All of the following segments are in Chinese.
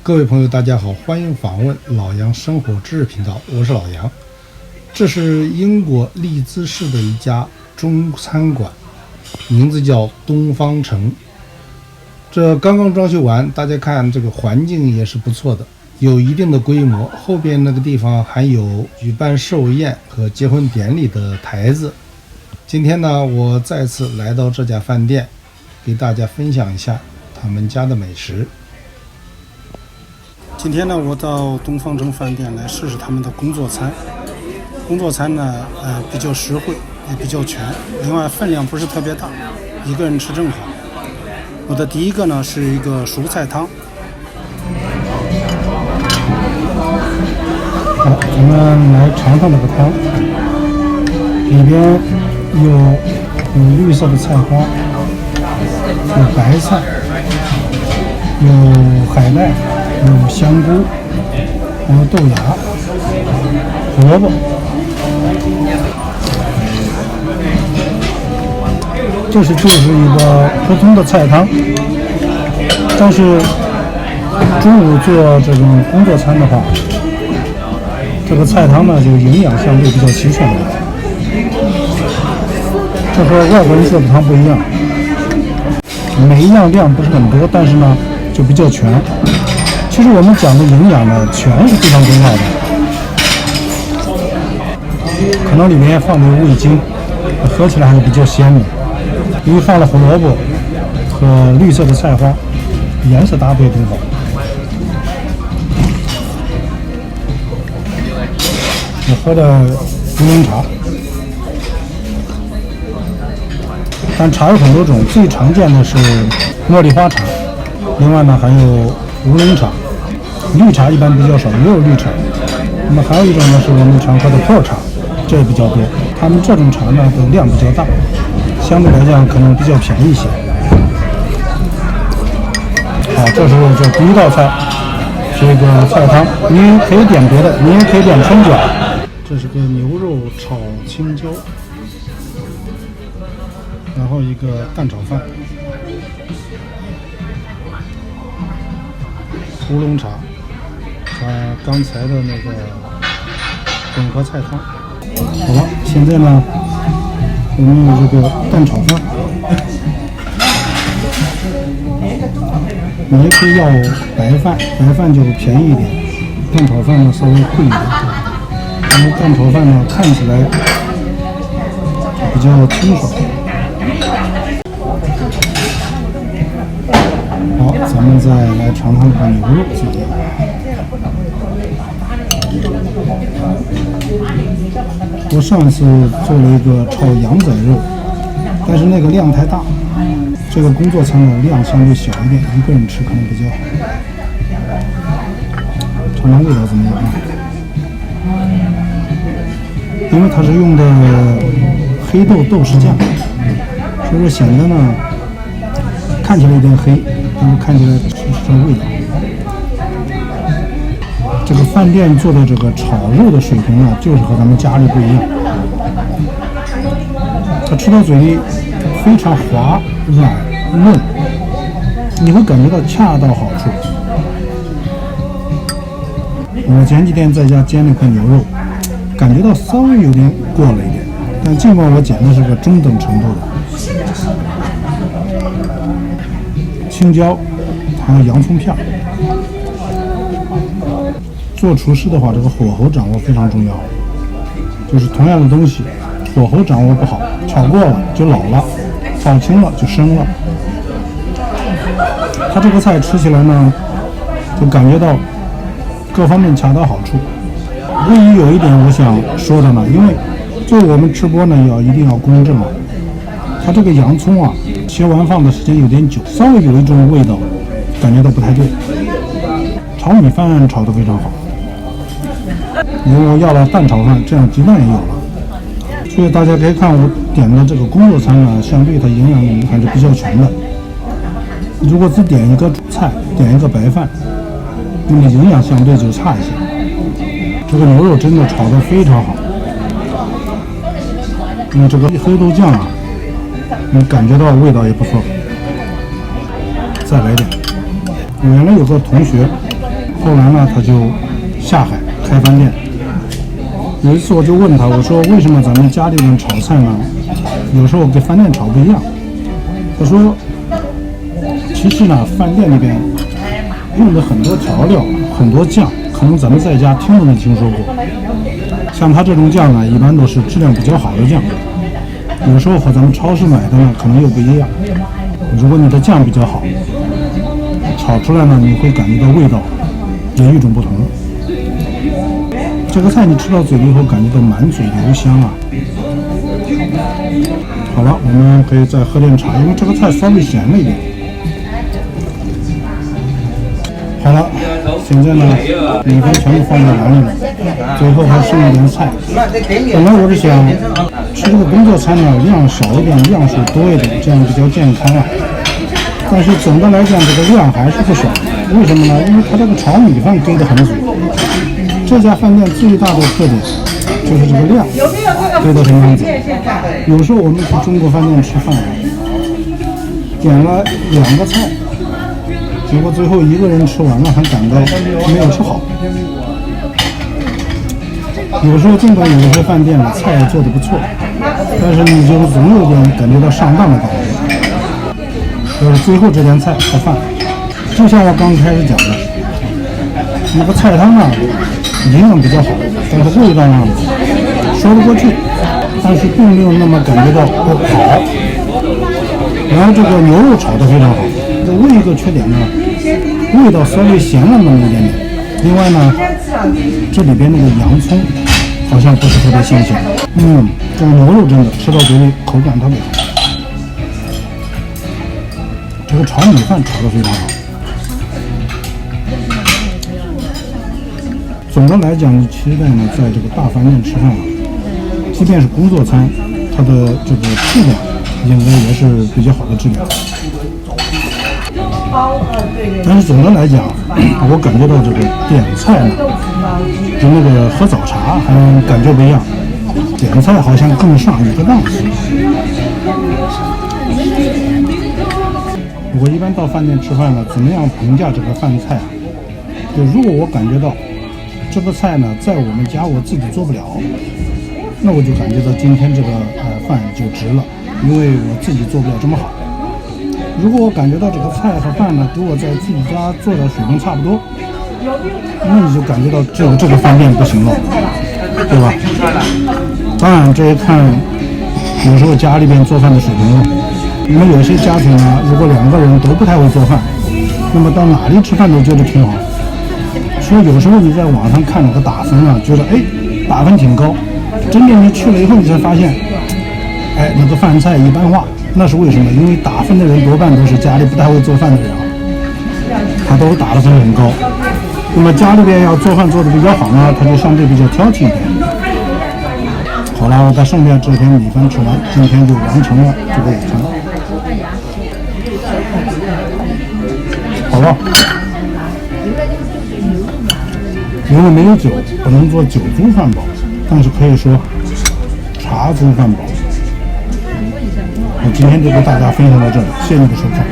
各位朋友，大家好，欢迎访问老杨生活知识频道，我是老杨。这是英国利兹市的一家中餐馆，名字叫东方城。这刚刚装修完，大家看这个环境也是不错的，有一定的规模。后边那个地方还有举办寿宴和结婚典礼的台子。今天呢，我再次来到这家饭店，给大家分享一下他们家的美食。今天呢，我到东方城饭店来试试他们的工作餐。工作餐呢，比较实惠，也比较全，另外分量不是特别大，一个人吃正好。我的第一个呢是一个蔬菜汤。好，咱们来尝尝这个汤，里边有绿色的菜花，有白菜，有海带。有香菇，还有豆芽、胡萝卜。就是一个普通的菜汤，但是中午做这种工作餐的话，这个菜汤呢就营养相对比较齐全了。这和外国人做的汤不一样，每一样量不是很多，但是呢就比较全。其实我们讲的营养呢，全是非常重要的。可能里面放的味精，喝起来还是比较鲜的。因为放了胡萝卜和绿色的菜花，颜色搭配挺好。我喝的乌龙茶，但茶有很多种，最常见的是茉莉花茶，另外呢还有乌龙茶。绿茶一般比较少，也有绿茶。那么还有一种呢是我们常喝的普洱茶，这也比较多。他们这种茶呢的量比较大，相对来讲可能比较便宜一些。好，这是这第一道菜，这个菜汤。你可以点别的，你也可以点春卷。这是个牛肉炒青椒，然后一个蛋炒饭，乌龙茶。刚才的那个混合菜汤。好了，现在呢，我们有这个蛋炒饭，你也可以要白饭，白饭就便宜一点，蛋炒饭呢稍微贵一点。因为蛋炒饭呢看起来比较清爽。好，咱们再来尝尝这个牛肉怎么样？我上次做了一个炒羊仔肉，但是那个量太大，这个工作餐的量相对小一点，一个人吃可能比较好。尝尝味道怎么样啊？因为它是用的黑豆豆豉酱，所以说显得呢看起来有点黑，但是看起来是味道。这个饭店做的这个炒肉的水平呢，就是和咱们家里不一样。它吃到嘴里非常滑软嫩，你会感觉到恰到好处。我前几天在家煎了块牛肉，感觉到稍微有点过了一点，但尽管我剪的是个中等程度的。青椒还有洋葱片。做厨师的话，这个火候掌握非常重要。就是同样的东西，火候掌握不好，炒过了就老了，炒轻了就生了。它这个菜吃起来呢，就感觉到各方面恰到好处。唯一有一点我想说的呢，因为做我们吃播呢一定要公正啊。它这个洋葱啊，切完放的时间有点久，稍微有一种味道，感觉到不太对。炒米饭炒得非常好。因为我要了蛋炒饭，这样鸡蛋也有了，所以大家可以看我点的这个工作餐呢，相对它营养还是比较全的。如果只点一个主菜，点一个白饭，那么营养相对就差一些。这个牛肉真的炒得非常好，这个黑豆酱啊，你感觉到味道也不错。再来点。我原来有个同学，后来呢，他就下海开饭店。有一次我就问他，我说为什么咱们家里人炒菜呢，有时候跟饭店炒不一样？他说，其实呢，饭店里边用的很多调料、很多酱，可能咱们在家听都没听说过。像他这种酱呢，一般都是质量比较好的酱，有时候和咱们超市买的呢，可能又不一样。如果你的酱比较好，炒出来呢，你会感觉到味道也与众不同。这个菜你吃到嘴里以后，感觉到满嘴油香啊。好了，我们可以再喝点茶，因为这个菜稍微咸了一点。好了，现在呢，米饭全部放在碗里了，最后还剩一点菜。本来我是想吃这个工作餐呢，量少一点，量数多一点，这样比较健康啊。但是总的来讲，这个量还是不少。为什么呢？因为它这个炒米饭给的很足。这家饭店最大的特点就是这个量给的很满足。有时候我们去中国饭店吃饭，点了2个菜，结果最后一个人吃完了，还感到没有吃好。有时候尽管有些饭店的菜也做得不错，但是你就总有点感觉到上当的感觉。最后这点菜和饭，就像我刚开始讲的，那个菜汤啊，营养比较好，但是味道呢说不过去，但是并没有那么感觉到好。然后这个牛肉炒得非常好，这唯一一个缺点呢，味道稍微咸了那么一点点。另外呢，这里边那个洋葱好像不是特别新鲜。这个牛肉真的吃到嘴里口感特别好。这个炒米饭炒得非常好。总的来讲，你期待呢，在这个大饭店吃饭啊，即便是工作餐，它的这个质量应该也是比较好的质量。但是总的来讲，我感觉到这个点菜呢，跟那个喝早茶还感觉不一样，点菜好像更上一个档次。我一般到饭店吃饭呢，怎么样评价这个饭菜啊？就如果我感觉到这个菜呢，在我们家我自己做不了，那我就感觉到今天这个饭就值了，因为我自己做不了这么好。如果我感觉到这个菜和饭呢，跟我在自己家做的水平差不多，那你就感觉到只有这个饭店不行了，对吧？当然这一看有时候家里边做饭的水平了。你们有些家庭呢，如果2个人都不太会做饭，那么到哪里吃饭都觉得挺好。所以有时候你在网上看那个打分啊，觉得打分挺高，真的你去了以后你才发现，那个饭菜一般化。那是为什么？因为打分的人多半都是家里不太会做饭的人啊，他都打的分很高。那么家里边要做饭做的比较好呢，他就相对比较挑剔一点。好了，我把剩下这点米饭吃完，今天就完成了这个午餐。好了，因为没有酒，不能做酒足饭饱，但是可以说茶足饭饱。我今天就给大家分享到这里，谢谢你的收看。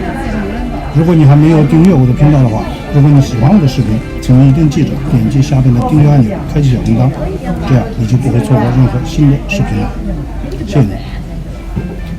如果你还没有订阅我的频道的话，如果你喜欢我的视频，请你一定记着点击下边的订阅按钮，开启小铃铛，这样你就不会错过任何新的视频了。谢谢你。